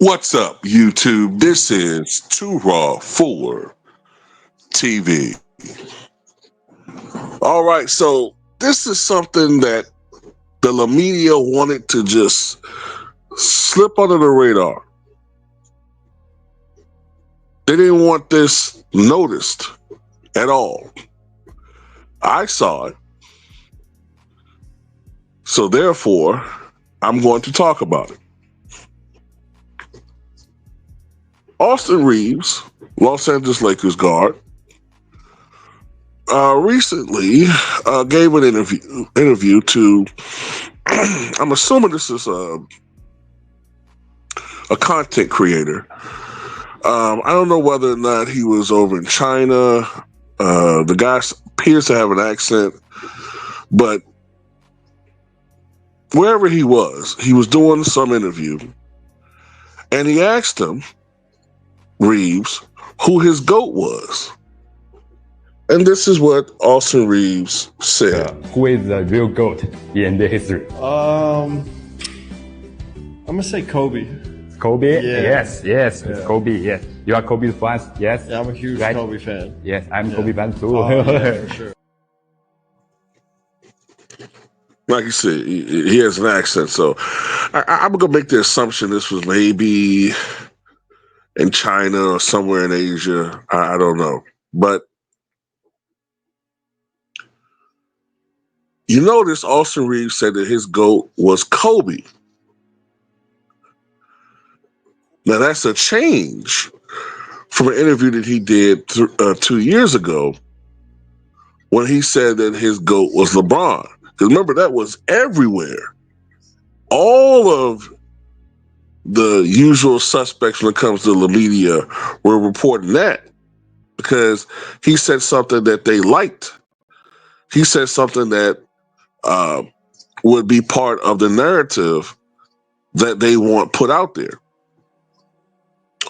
What's up, YouTube? This is Too Raw for TV. All right, so this is something that the media wanted to just slip under the radar. They didn't want this noticed at all. I saw it, so therefore, I'm going to talk about it. Austin Reeves, Los Angeles Lakers guard, recently gave an interview to. I'm assuming this is a content creator. I don't know whether or not he was over in China. The guy appears to have an accent, but wherever he was doing some interview, and he asked him, Reeves, who his GOAT was. And this is what Austin Reeves said. Who is the real GOAT in the history? I'm gonna say Kobe. Kobe? Yeah. Yes, it's Kobe, yes. You are Kobe fans? Yes? Yeah, I'm a huge Right? Kobe fan. Yes, I'm Kobe fan too. Yeah, for sure. Like you said, he has an accent, so I'm gonna make the assumption this was maybe in China or somewhere in Asia. I don't know, but you notice Austin Reeves said that his GOAT was Kobe. Now that's a change from an interview that he did 2 years ago when he said that his GOAT was LeBron. Because remember, that was everywhere. All of the usual suspects when it comes to the media were reporting that because he said something that they liked. He said something that would be part of the narrative that they want put out there.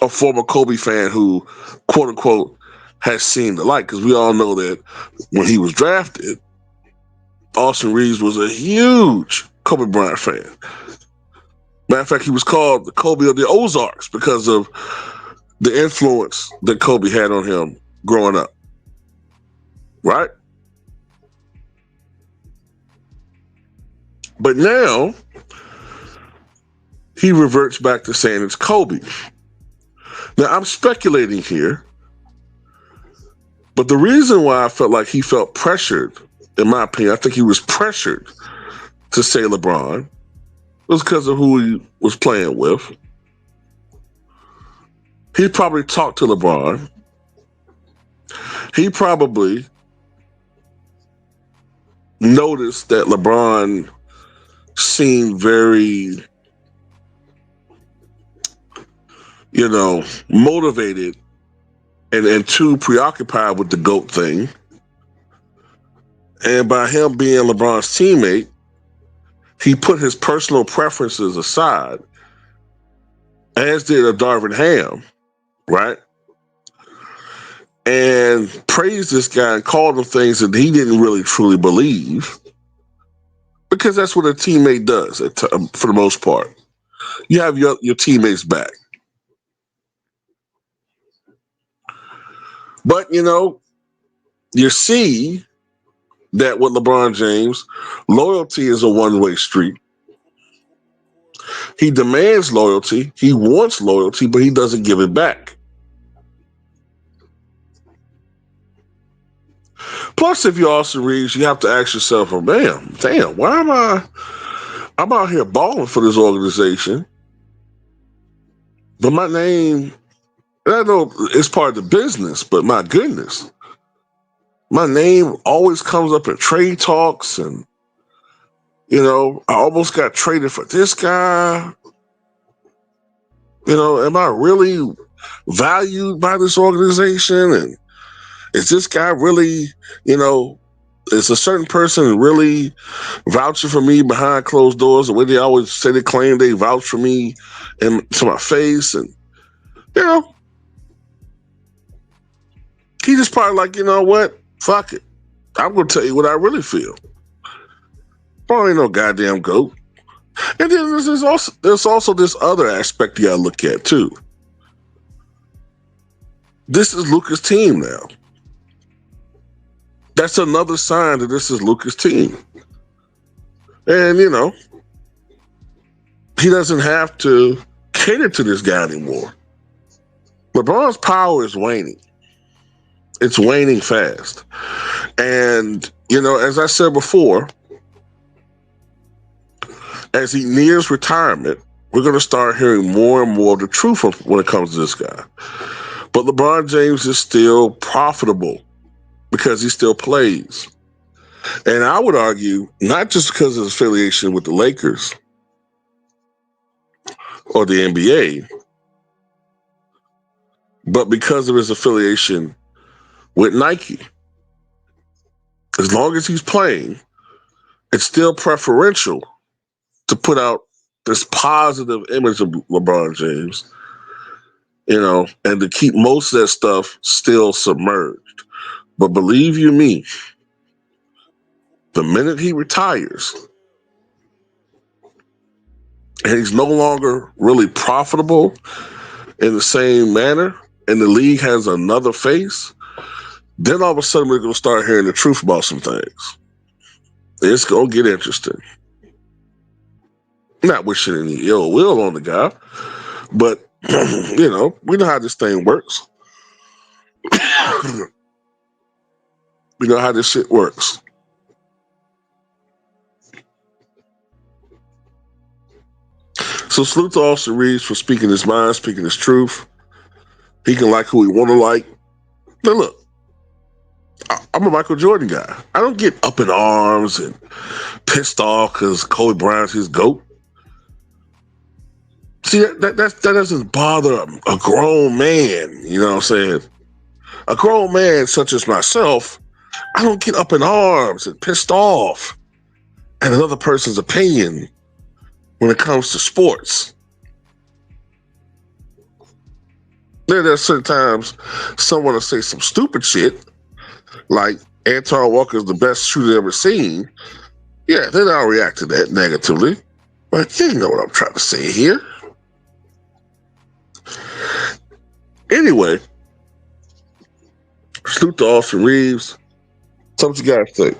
A former Kobe fan who, quote unquote, has seen the light, because we all know that when he was drafted, Austin Reeves was a huge Kobe Bryant fan. Matter of fact, he was called the Kobe of the Ozarks because of the influence that Kobe had on him growing up. Right? But now, he reverts back to saying it's Kobe. Now, I'm speculating here, but the reason why I felt like he felt pressured, in my opinion, I think he was pressured to say LeBron, was because of who he was playing with. He probably talked to LeBron. He probably noticed that LeBron seemed very, motivated and too preoccupied with the GOAT thing. And by him being LeBron's teammate, he put his personal preferences aside, as did a Darvin Ham, right? And praised this guy and called him things that he didn't really truly believe, because that's what a teammate does for the most part. You have your teammates back. But, you see that with LeBron James, loyalty is a one-way street. He demands loyalty, he wants loyalty, but he doesn't give it back. Plus, if you're Austin Reeves, you have to ask yourself, oh, damn, why am I'm out here balling for this organization, but my name, I know it's part of the business, but my goodness, my name always comes up in trade talks, and I almost got traded for this guy. Am I really valued by this organization? And is this guy really, is a certain person really vouching for me behind closed doors, the way they always say they claim they vouch for me and to my face? And, he just probably like, you know what? Fuck it. I'm going to tell you what I really feel. Probably ain't no goddamn GOAT. And then there's also this other aspect you gotta look at too. This is Luka's team now. That's another sign that this is Luka's team. And he doesn't have to cater to this guy anymore. LeBron's power is waning. It's waning fast. And, as I said before, as he nears retirement, we're going to start hearing more and more of the truth when it comes to this guy. But LeBron James is still profitable because he still plays. And I would argue, not just because of his affiliation with the Lakers or the NBA, but because of his affiliation with Nike. As long as he's playing, it's still preferential to put out this positive image of LeBron James, and to keep most of that stuff still submerged. But believe you me, the minute he retires and he's no longer really profitable in the same manner, and the league has another face, then all of a sudden we're going to start hearing the truth about some things. It's going to get interesting. Not wishing any ill will on the guy, but, we know how this thing works. We know how this shit works. So salute to Austin Reeves for speaking his mind, speaking his truth. He can like who he want to like. Now look, I'm a Michael Jordan guy. I don't get up in arms and pissed off because Kobe Bryant's his GOAT. See, that doesn't bother a grown man, you know what I'm saying? A grown man such as myself, I don't get up in arms and pissed off at another person's opinion when it comes to sports. There's certain times someone will say some stupid shit, like Anton Walker's the best shooter ever seen. Yeah, then I'll react to that negatively. But you know what I'm trying to say here. Anyway, salute to Austin Reeves. Something you guys say.